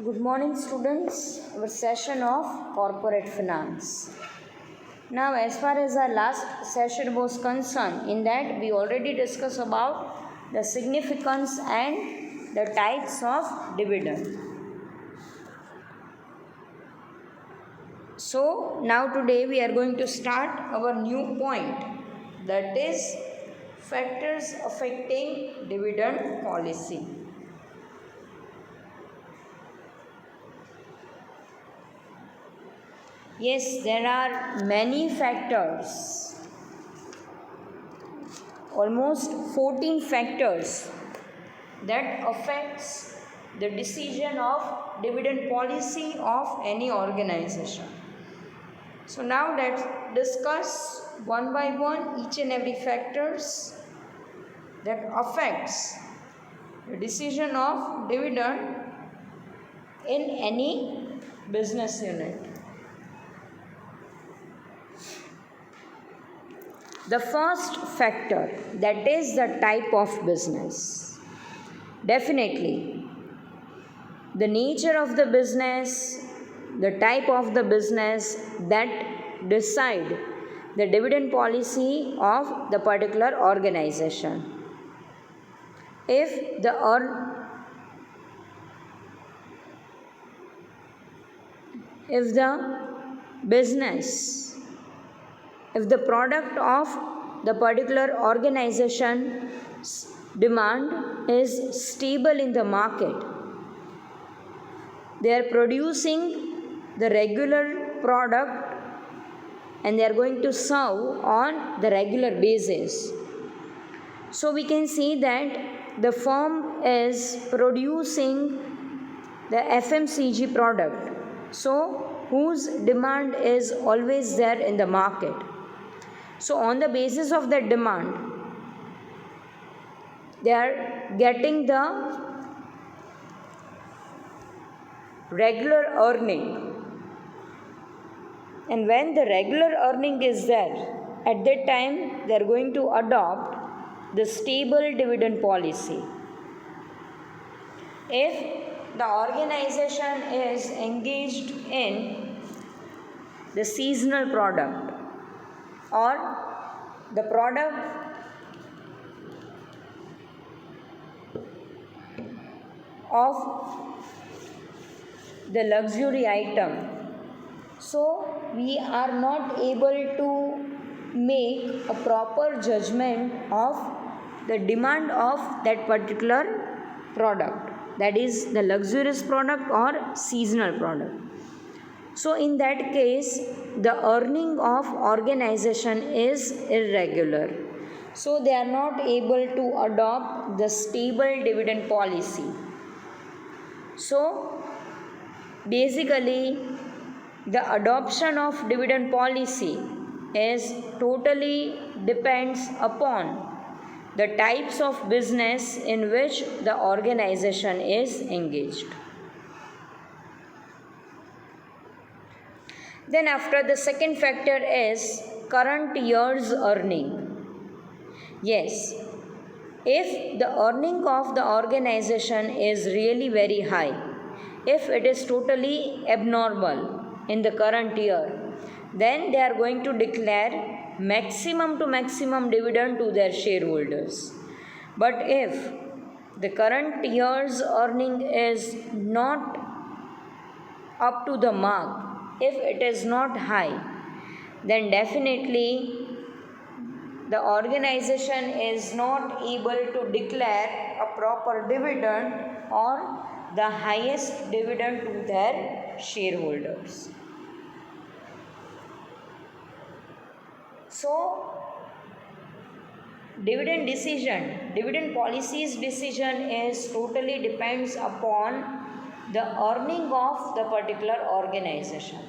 Good morning, students. Our session of corporate finance. Now, as far as our last session was concerned, in that we already discussed about the significance and the types of dividend. So, now today we are going to start our new point, that is factors affecting dividend policy. Yes, there are many factors, almost 14 factors that affects the decision of dividend policy of any organization. So now let's discuss one by one each and every factors that affects the decision of dividend in any business unit. The first factor, that is the type of business. Definitely, the nature of the business, the type of the business that decide the dividend policy of the particular organization. If the business, if the product of the particular organization's demand is stable in the market, they are producing the regular product and they are going to serve on the regular basis. So we can see that the firm is producing the FMCG product, so whose demand is always there in the market. So on the basis of that demand, they are getting the regular earning. And when the regular earning is there, at that time they are going to adopt the stable dividend policy. If the organization is engaged in the seasonal product or the product of the luxury item, so we are not able to make a proper judgment of the demand of that particular product, that is the luxurious product or seasonal product. So in that case, the earning of organization is irregular, so they are not able to adopt the stable dividend policy. So basically, the adoption of dividend policy is totally depends upon the types of business in which the organization is engaged. Then after, the second factor is current year's earning. Yes, if the earning of the organization is really very high, if it is totally abnormal in the current year, then they are going to declare maximum to maximum dividend to their shareholders. But if the current year's earning is not up to the mark, if it is not high, then definitely the organization is not able to declare a proper dividend or the highest dividend to their shareholders. So, dividend policy's decision is totally depends upon the earning of the particular organization.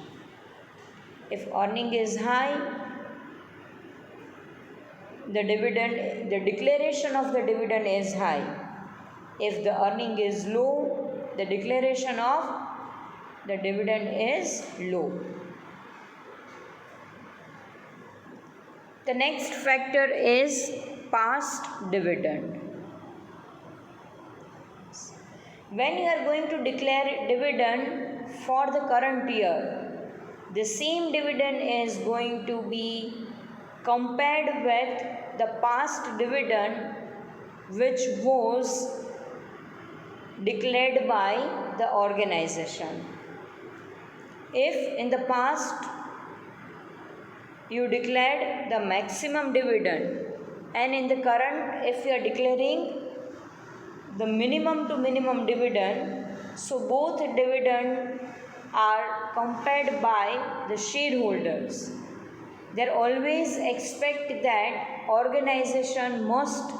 If earning is high, the declaration of the dividend is high. If the earning is low, the declaration of the dividend is low. The next factor is past dividend. when you are going to declare dividend for the current year, the same dividend is going to be compared with the past dividend which was declared by the organization. If in the past you declared the maximum dividend and in the current if you are declaring the minimum to minimum dividend, so both dividend are compared by the shareholders. They always expect that organization must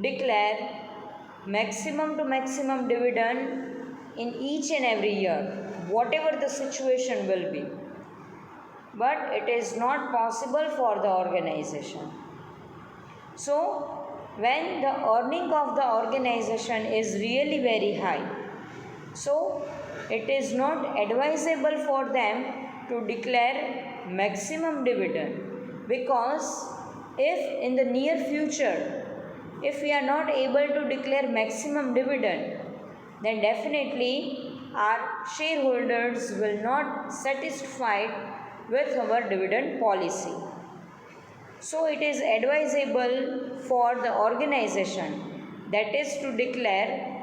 declare maximum to maximum dividend in each and every year, whatever the situation will be. But it is not possible for the organization. So, when the earning of the organization is really very high, so it is not advisable for them to declare maximum dividend, because if in the near future if we are not able to declare maximum dividend, then definitely our shareholders will not satisfied with our dividend policy. So it is advisable for the organization, that is to declare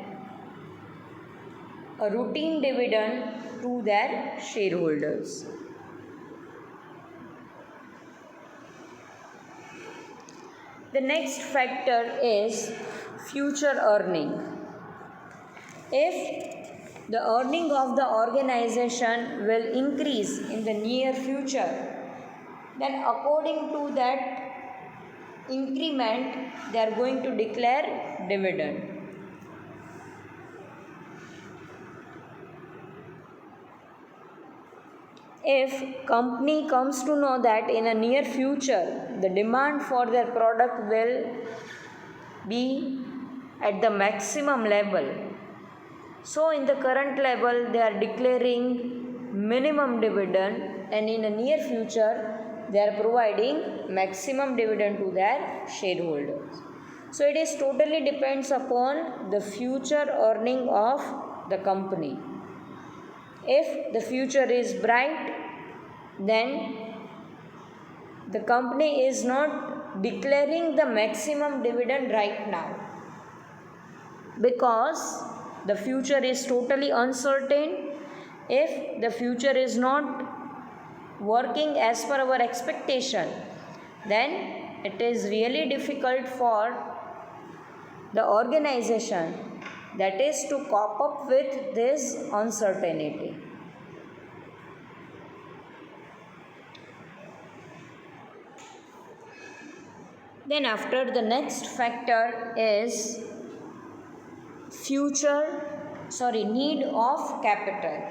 a routine dividend to their shareholders. The next factor is future earning. If the earning of the organization will increase in the near future, then according to that increment they are going to declare dividend. If company comes to know that in a near future the demand for their product will be at the maximum level, so in the current level they are declaring minimum dividend, and in the near future they are providing maximum dividend to their shareholders. So it is totally depends upon the future earning of the company. If the future is bright, then the company is not declaring the maximum dividend right now, because the future is totally uncertain. If the future is not working as per our expectation, then it is really difficult for the organization, that is to cope up with this uncertainty. Then after, the next factor is need of capital.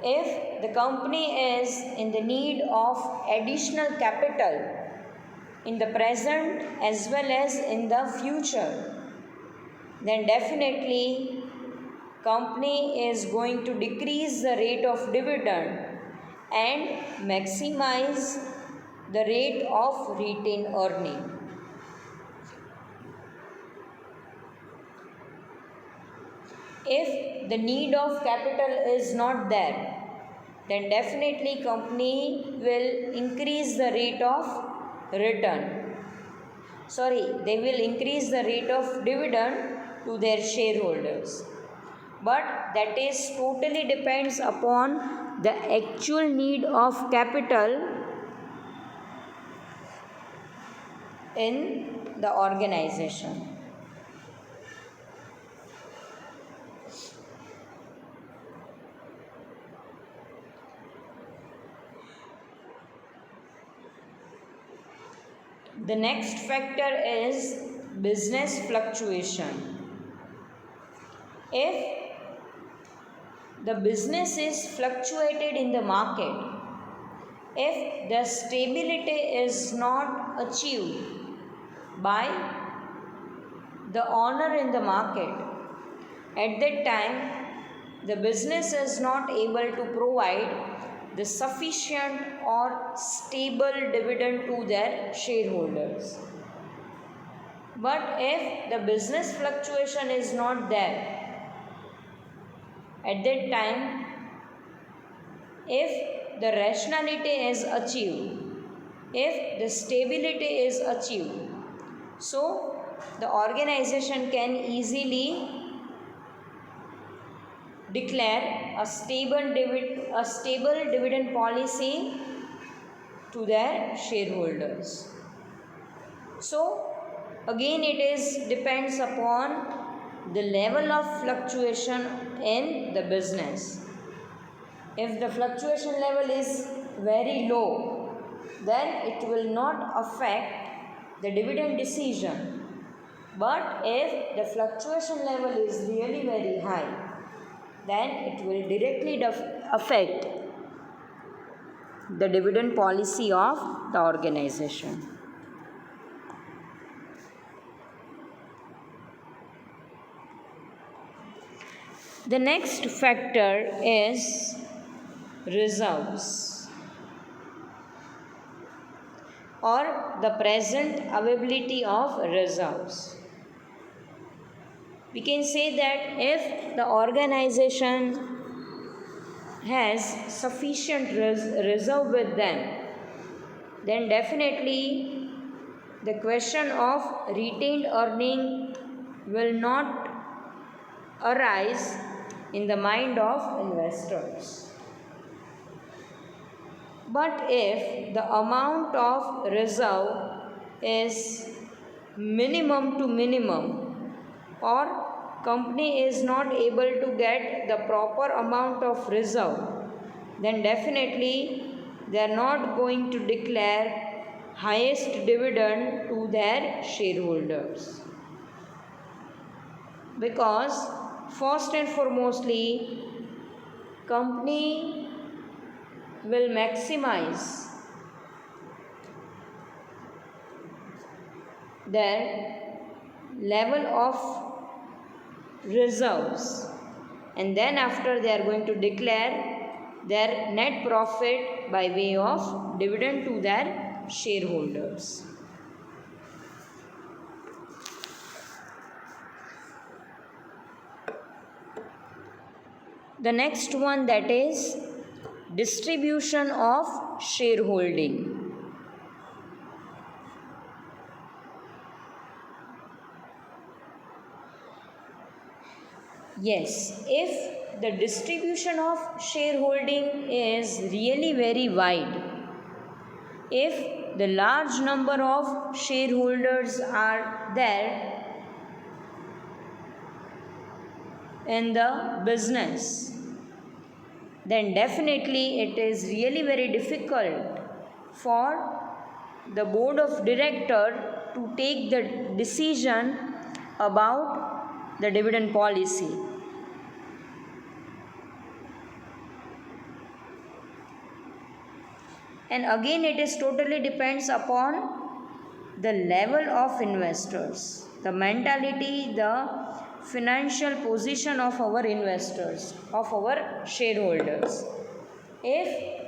If the company is in the need of additional capital in the present as well as in the future, then definitely company is going to decrease the rate of dividend and maximize the rate of retained earning. If the need of capital is not there, then definitely company will increase the rate of return. They will increase the rate of dividend to their shareholders. But that is totally depends upon the actual need of capital in the organization. The next factor is business fluctuation. If the business is fluctuated in the market, if the stability is not achieved by the owner in the market, at that time the business is not able to provide the sufficient or stable dividend to their shareholders, But if the business fluctuation is not there, at that time, if the rationality is achieved, if the stability is achieved, so the organization can easily declare a stable dividend policy to their shareholders. So again it is depends upon the level of fluctuation in the business. If the fluctuation level is very low, then it will not affect the dividend decision. But if the fluctuation level is really very high, then it will directly affect the dividend policy of the organization. The next factor is reserves or the present availability of reserves. We can say that if the organization has sufficient reserve with them, then definitely the question of retained earning will not arise in the mind of investors. But if the amount of reserve is minimum to minimum, or company is not able to get the proper amount of reserve, then definitely they are not going to declare highest dividend to their shareholders. Because first and foremostly, company will maximize their level of reserves, and then after they are going to declare their net profit by way of dividend to their shareholders. The next one, that is distribution of shareholding. Yes, if the distribution of shareholding is really very wide, if the large number of shareholders are there in the business, then definitely it is really very difficult for the board of director to take the decision about the dividend policy. And again it is totally depends upon the level of investors, the mentality, the financial position of our investors, of our shareholders. If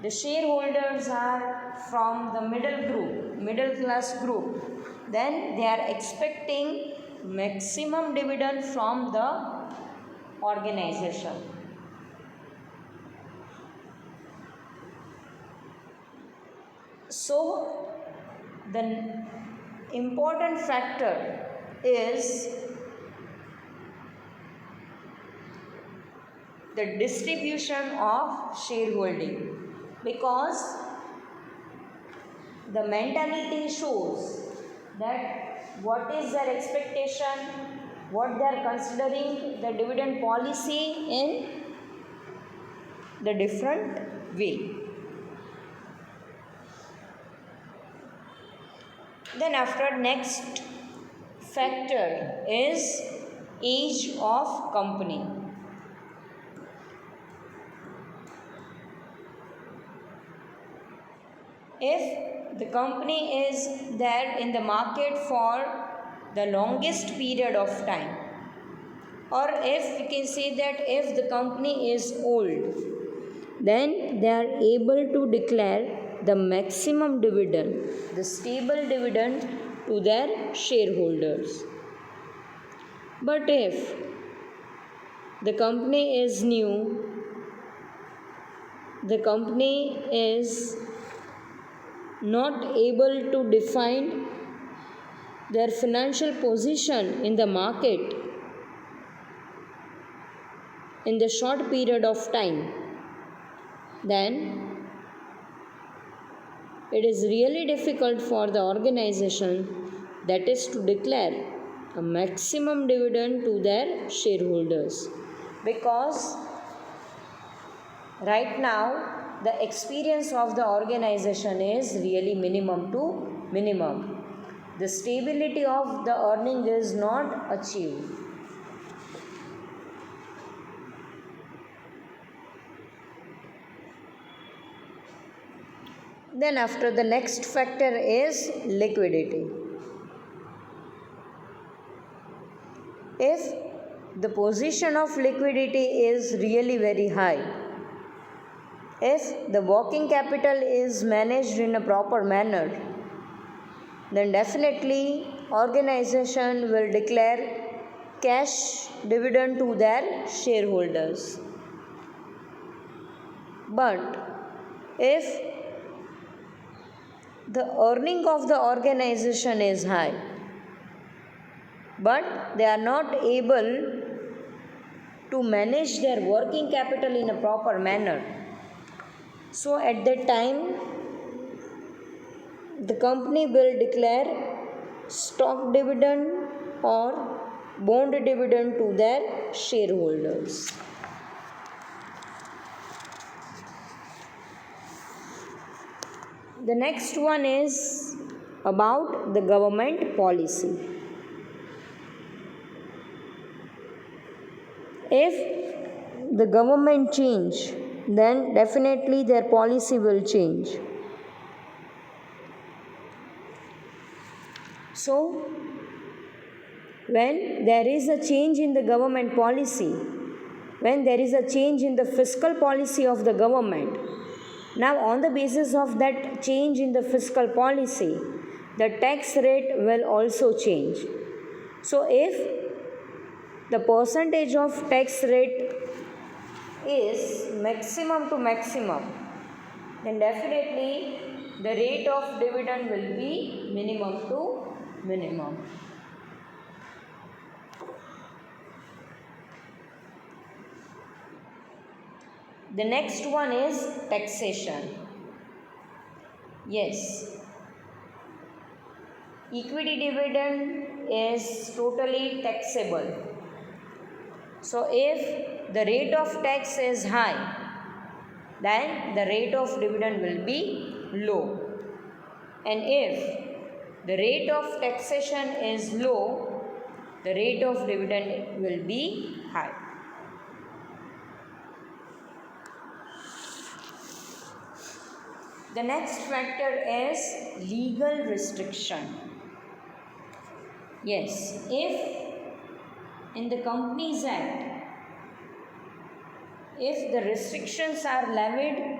the shareholders are from the middle class group, then they are expecting maximum dividend from the organization. So the important factor is the distribution of shareholding, because the mentality shows that what is their expectation, what they are considering the dividend policy in the different way. Then after, next factor is age of company. If the company is there in the market for the longest period of time, or if we can say that if the company is old, then they are able to declare the maximum dividend, the stable dividend to their shareholders. But if the company is new, the company is not able to define their financial position in the market in the short period of time, then it is really difficult for the organization, that is to declare a maximum dividend to their shareholders, because right now the experience of the organization is really minimum to minimum. The stability of the earning is not achieved. Then after, the next factor is liquidity. If the position of liquidity is really very high, if the working capital is managed in a proper manner, then definitely organization will declare cash dividend to their shareholders. But if the earning of the organization is high, but they are not able to manage their working capital in a proper manner, so at that time the company will declare stock dividend or bond dividend to their shareholders. The next one is about the government policy. If the government change, then definitely their policy will change. So, when there is a change in the government policy, when there is a change in the fiscal policy of the government, now on the basis of that change in the fiscal policy, the tax rate will also change. So, if the percentage of tax rate is maximum to maximum, then definitely the rate of dividend will be minimum to minimum. The next one is taxation. Yes, equity dividend is totally taxable. So, if the rate of tax is high, then the rate of dividend will be low. And if the rate of taxation is low, the rate of dividend will be high. The next factor is legal restriction. Yes, if in the Companies Act, if the restrictions are levied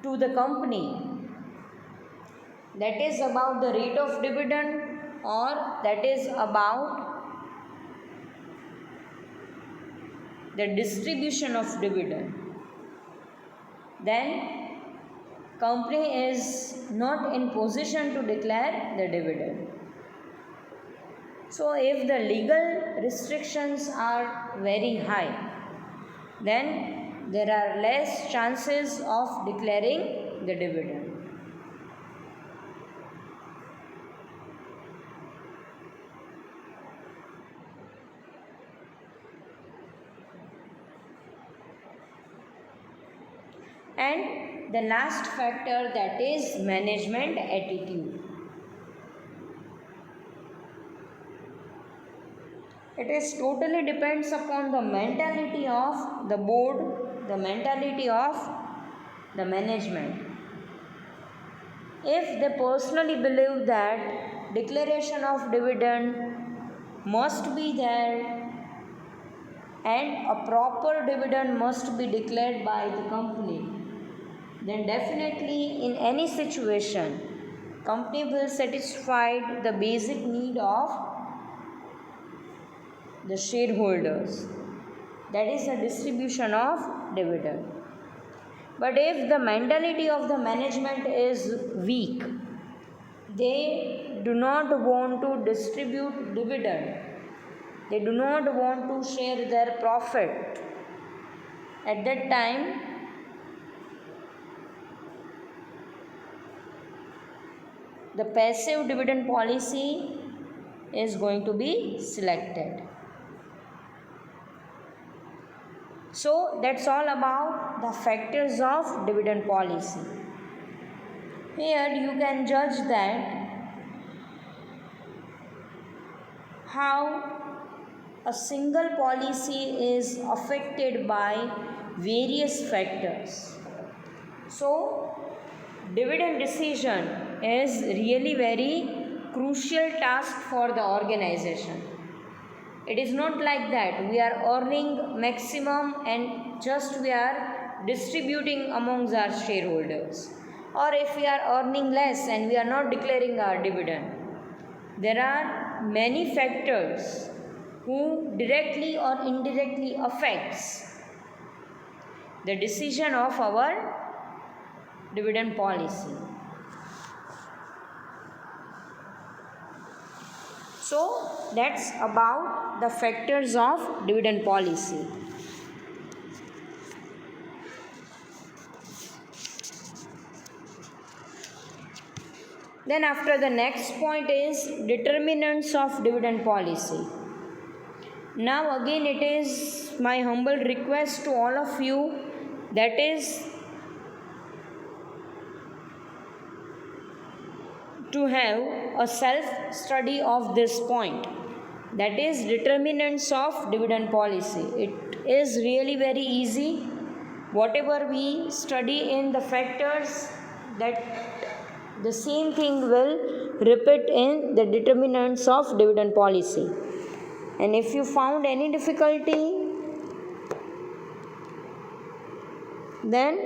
to the company, that is about the rate of dividend or that is about the distribution of dividend, then company is not in position to declare the dividend. So, if the legal restrictions are very high, then there are less chances of declaring the dividend. And the last factor, that is management attitude. It is totally depends upon the mentality of the board, the mentality of the management. If they personally believe that declaration of dividend must be there and a proper dividend must be declared by the company, then definitely in any situation, company will satisfy the basic need of the shareholders, that is the distribution of dividend. But if the mentality of the management is weak, they do not want to distribute dividend, they do not want to share their profit, at that time the passive dividend policy is going to be selected. So that's all about the factors of dividend policy. Here you can judge that how a single policy is affected by various factors. So dividend decision is really very crucial task for the organization. It is not like that we are earning maximum and just we are distributing amongst our shareholders, or if we are earning less and we are not declaring our dividend. There are many factors who directly or indirectly affects the decision of our dividend policy. So that's about the factors of dividend policy. Then after the next point is determinants of dividend policy. Now again it is my humble request to all of you, that is to have a self study of this point, that is determinants of dividend policy. It is really very easy. Whatever we study in the factors, that the same thing will repeat in the determinants of dividend policy. And if you found any difficulty, then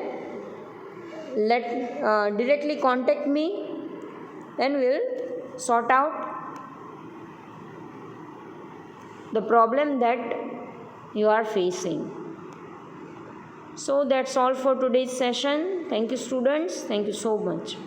directly contact me, then we will sort out the problem that you are facing. So that's all for today's session. Thank you, students. Thank you so much.